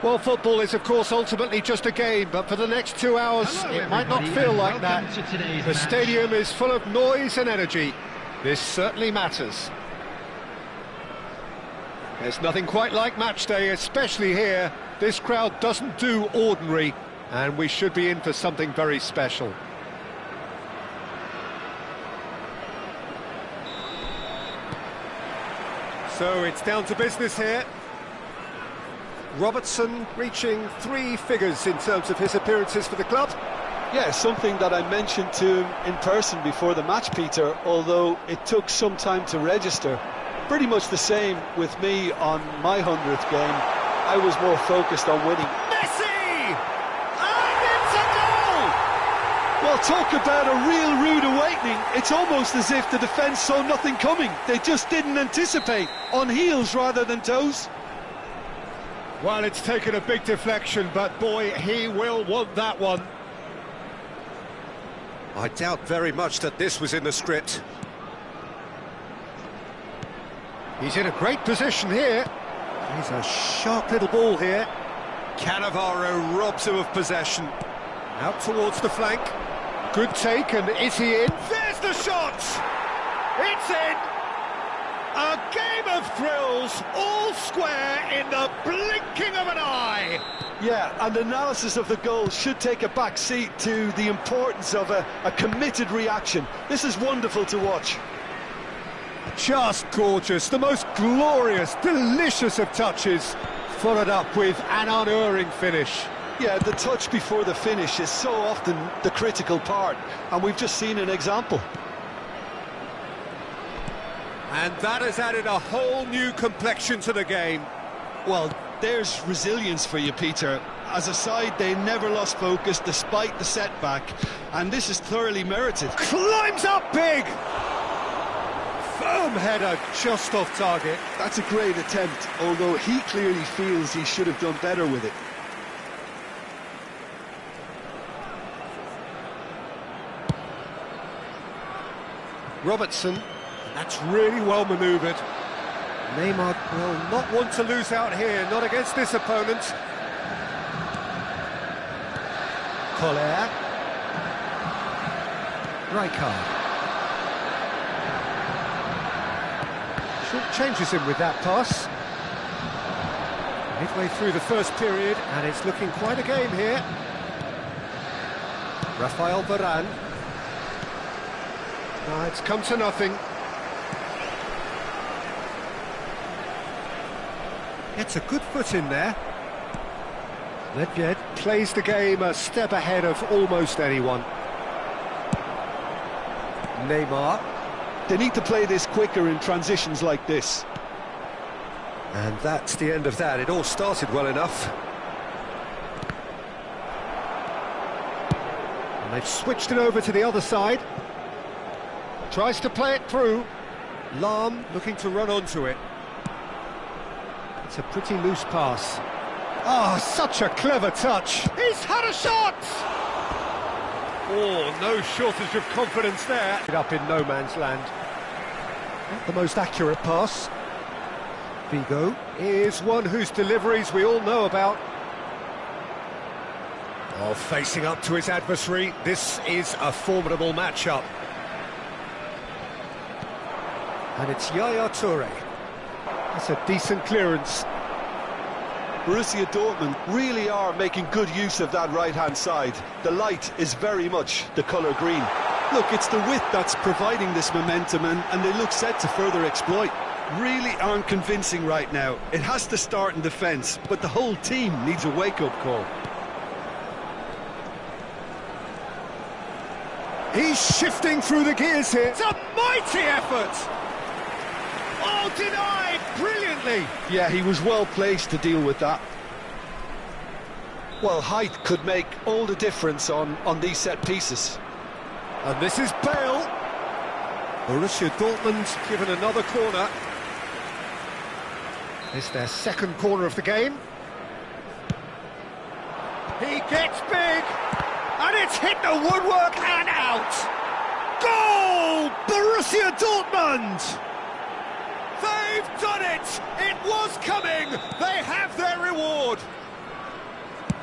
Well, football is, of course, ultimately just a game, but for the next 2 hours, it might not feel like that. The stadium is full of noise and energy. This certainly matters. There's nothing quite like match day, especially here. This crowd doesn't do ordinary, and we should be in for something very special. So it's down to business here. Robertson reaching 3 figures in terms of his appearances for the club. Yeah, something that I mentioned to him in person before the match, Peter, although it took some time to register. Pretty much the same with me on my 100th game. I was more focused on winning. Messi! And it's a goal! Well, talk about a real rude awakening. It's almost as if the defence saw nothing coming. They just didn't anticipate, on heels rather than toes. Well, it's taken a big deflection, but boy, he will want that one. I doubt very much that this was in the script. He's in a great position here. He's a sharp little ball here. Cannavaro robs him of possession. Out towards the flank. Good take, and is he in? There's the shot! It's in! A game of thrills, all square in the blinking of an eye. Yeah, and analysis of the goal should take a back seat to the importance of a committed reaction. This is wonderful to watch. Just gorgeous, the most glorious, delicious of touches, followed up with an unerring finish. Yeah, the touch before the finish is so often the critical part, and we've just seen an example. And that has added a whole new complexion to the game. Well, there's resilience for you, Peter. As a side, they never lost focus despite the setback, and this is thoroughly merited. Climbs up big! Firm header, just off target. That's a great attempt, although he clearly feels he should have done better with it. Robertson. That's really well manoeuvred. Neymar will not want to lose out here, not against this opponent. Collier. Rijkaard. Short changes him with that pass. Midway through the first period, and it's looking quite a game here. Rafael Varane. It's come to nothing. Gets a good foot in there. Nedved plays the game a step ahead of almost anyone. Neymar. They need to play this quicker in transitions like this. And that's the end of that. It all started well enough. And they've switched it over to the other side. Tries to play it through. Lahm looking to run onto it. It's a pretty loose pass. Oh, such a clever touch. He's had a shot! Oh, no shortage of confidence there. Up in no man's land. Not the most accurate pass. Figo is one whose deliveries we all know about. Oh, facing up to his adversary, this is a formidable matchup. And it's Yaya Toure. That's a decent clearance. Borussia Dortmund really are making good use of that right-hand side. The light is very much the colour green. Look, it's the width that's providing this momentum, and they look set to further exploit. Really aren't convincing right now. It has to start in defence, but the whole team needs a wake-up call. He's shifting through the gears here. It's a mighty effort! Oh, denied brilliantly! Yeah, he was well placed to deal with that. Well, height could make all the difference on these set pieces. And this is Bale. Borussia Dortmund given another corner. It's their second corner of the game. He gets big, and it's hit the woodwork and out. Goal! Borussia Dortmund! They've done it! It was coming! They have their reward!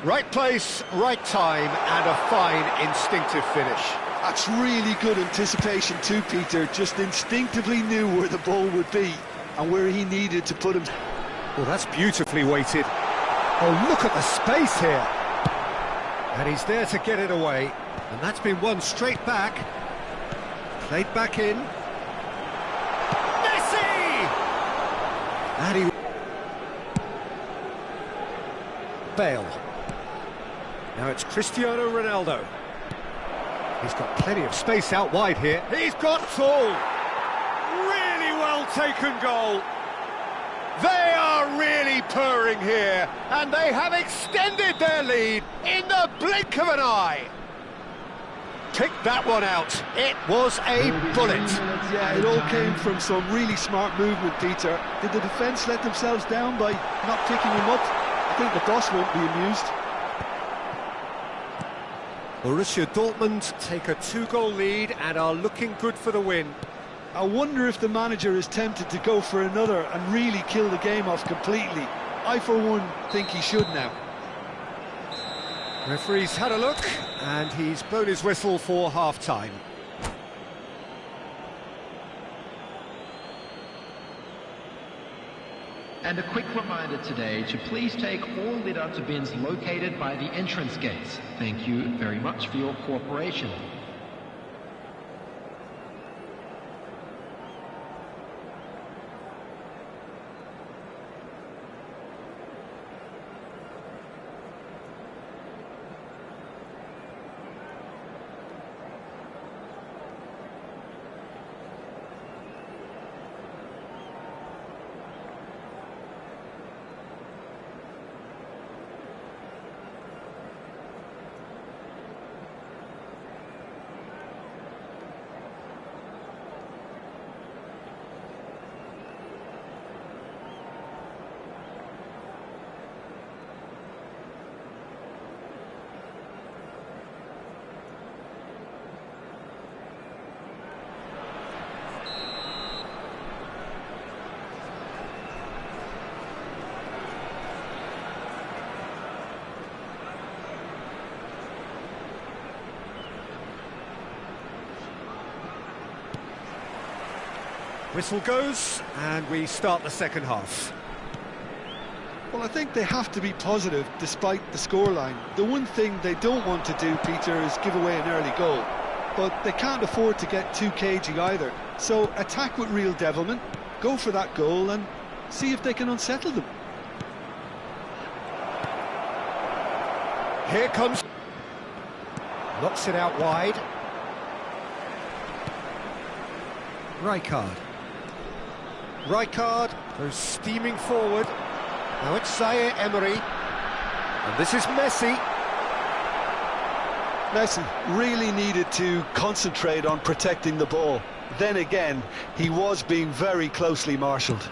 Right place, right time, and a fine instinctive finish. That's really good anticipation too, Peter. Just instinctively knew where the ball would be and where he needed to put him. Well, that's beautifully weighted. Oh, look at the space here. And he's there to get it away. And that's been won straight back. Played back in. Messi! And he... Bale. Now it's Cristiano Ronaldo. He's got plenty of space out wide here. He's got tall. Really well taken goal. They are really purring here, and they have extended their lead in the blink of an eye. Pick that one out. It was a bullet. Yeah, it all came from some really smart movement, Peter. Did the defence let themselves down by not picking him up? I think the boss won't be amused. Borussia Dortmund take a 2-goal lead and are looking good for the win. I wonder if the manager is tempted to go for another and really kill the game off completely. I, for one, think he should now. Referee's had a look, and he's blown his whistle for half-time. And a quick reminder today to please take all litter bins located by the entrance gates. Thank you very much for your cooperation. Whistle goes, and we start the second half. Well, I think they have to be positive despite the scoreline. The one thing they don't want to do, Peter, is give away an early goal. But they can't afford to get too cagey either. So attack with real devilment, go for that goal and see if they can unsettle them. Here comes... Knocks it out wide. Rijkaard goes steaming forward. Now it's Emery. And this is Messi. Messi really needed to concentrate on protecting the ball. Then again, he was being very closely marshalled.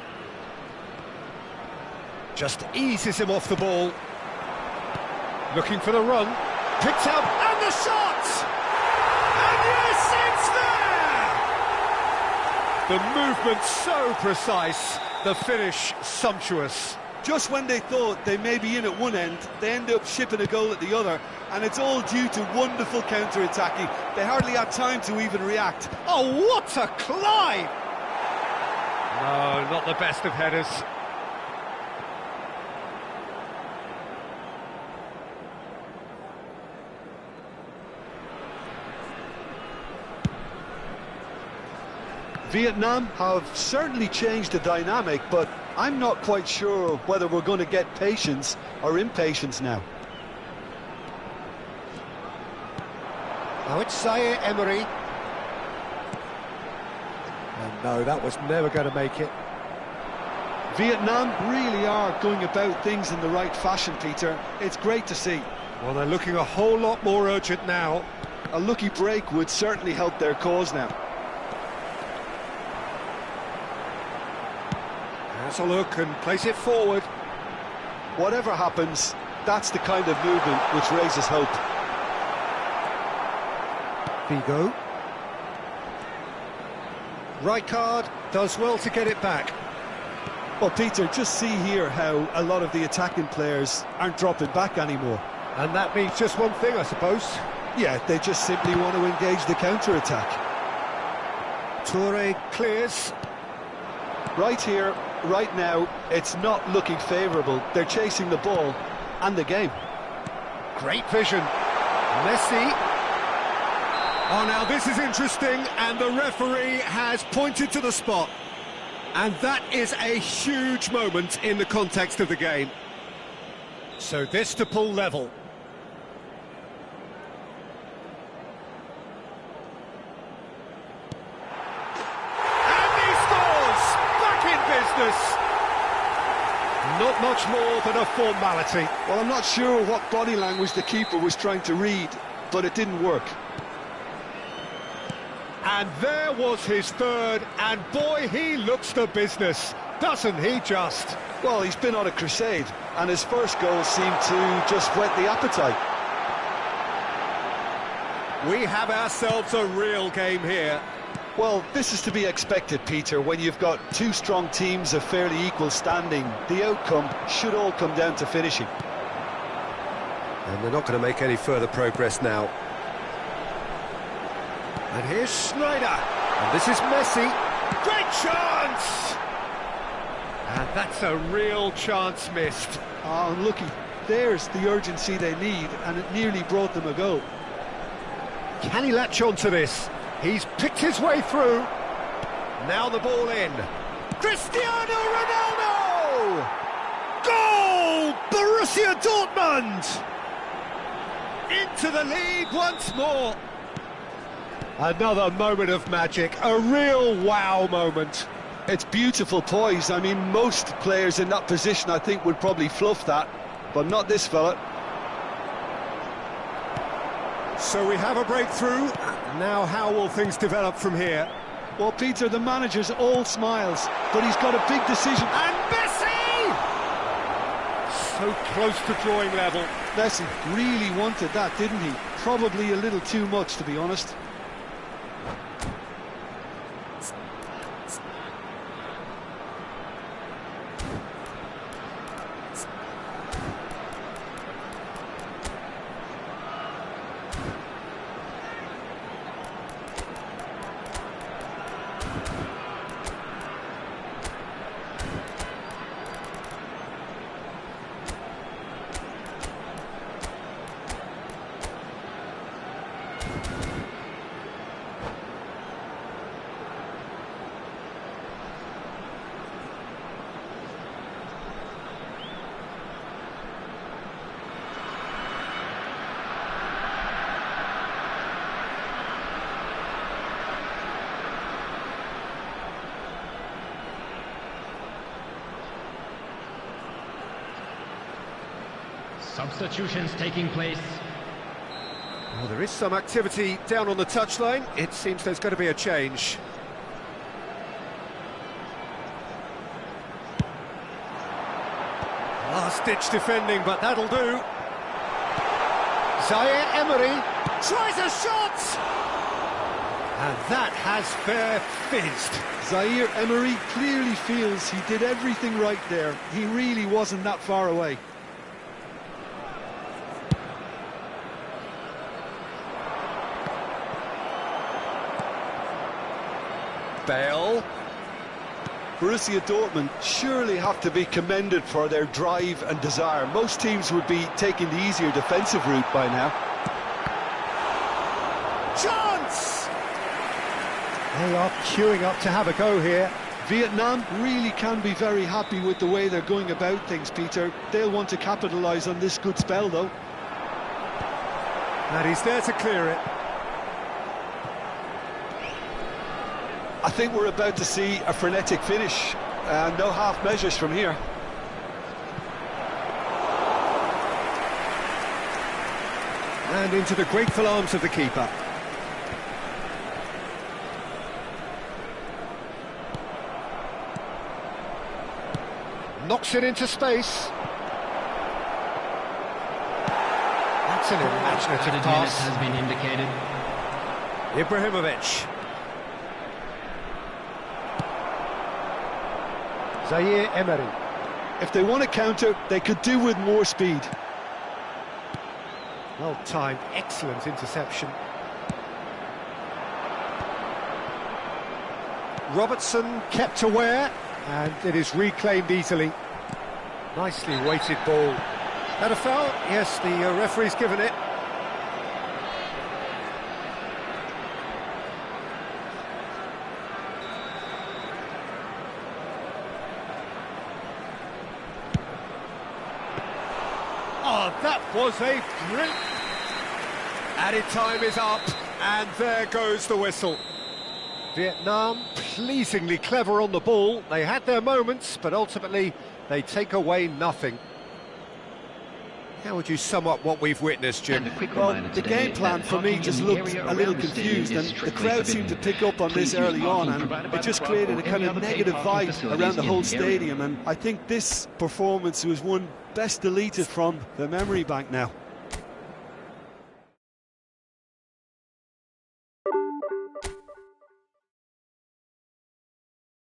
Just eases him off the ball. Looking for the run. Picked out, and the shot! And yes, it's there! The movement so precise, the finish sumptuous. Just when they thought they may be in at one end, they end up shipping a goal at the other, and it's all due to wonderful counter-attacking. They hardly had time to even react. Oh, what a climb! No, not the best of headers. Vietnam have certainly changed the dynamic, but I'm not quite sure whether we're going to get patience or impatience now. Now it's Emery. And no, that was never going to make it. Vietnam really are going about things in the right fashion, Peter. It's great to see. Well, they're looking a whole lot more urgent now. A lucky break would certainly help their cause now. Has a look and place it forward. Whatever happens, that's the kind of movement which raises hope. Figo. Rijkaard does well to get it back. Well, Peter, just see here how a lot of the attacking players aren't dropping back anymore. And that means just one thing, I suppose. Yeah, they just simply want to engage the counter-attack. Toure clears. Right here, right now, it's not looking favourable. They're chasing the ball and the game. Great vision. Messi. Oh, now this is interesting, and the referee has pointed to the spot. And that is a huge moment in the context of the game. So this to pull level. And he scores! Back in business! Not much more than a formality. Well, I'm not sure what body language the keeper was trying to read, but it didn't work. And there was his third, and boy, he looks the business, doesn't he just? Well, he's been on a crusade, and his first goal seemed to just whet the appetite. We have ourselves a real game here. Well, this is to be expected, Peter, when you've got two strong teams of fairly equal standing. The outcome should all come down to finishing. And they're not going to make any further progress now. And here's Schneider, and this is Messi. Great chance! And that's a real chance missed. Oh, unlucky. There's the urgency they need, and it nearly brought them a goal. Can he latch on to this? He's picked his way through. Now the ball in. Cristiano Ronaldo! Goal! Borussia Dortmund! Into the lead once more. Another moment of magic, a real wow moment. It's beautiful poise. I mean, most players in that position, I think, would probably fluff that, but not this fella. So we have a breakthrough. Now how will things develop from here? Well, Peter, the manager's all smiles, but he's got a big decision. And Messi! So close to drawing level. Messi really wanted that, didn't he? Probably a little too much, to be honest. Substitutions taking place. Well, there is some activity down on the touchline. It seems there's going to be a change. Last-ditch defending, but that'll do. Zaire Emery tries a shot! And that has fair fizzed. Zaire Emery clearly feels he did everything right there. He really wasn't that far away. Bale. Borussia Dortmund surely have to be commended for their drive and desire. Most teams would be taking the easier defensive route by now. Chance! They are queuing up to have a go here. Vietnam really can be very happy with the way they're going about things, Peter. They'll want to capitalise on this good spell, though. And he's there to clear it. I think we're about to see a frenetic finish, and no half measures from here. And into the grateful arms of the keeper. Knocks it into space. That's an imaginative pass. Has been indicated. Ibrahimovic. Zaire Emery. If they want to counter, they could do with more speed. Well-timed, excellent interception. Robertson kept aware, and it is reclaimed easily. Nicely weighted ball. That a foul? Yes, the referee's given it. Oh, that was a brilliant... Added time is up, and there goes the whistle. Vietnam pleasingly clever on the ball. They had their moments, but ultimately they take away nothing. How would you sum up what we've witnessed, Jim? Well, the game plan for me just looked a little confused, and the crowd seemed to pick up on this early on, and it just created a kind of negative vibe around the whole stadium, and I think this performance was one best deleted from the memory bank now.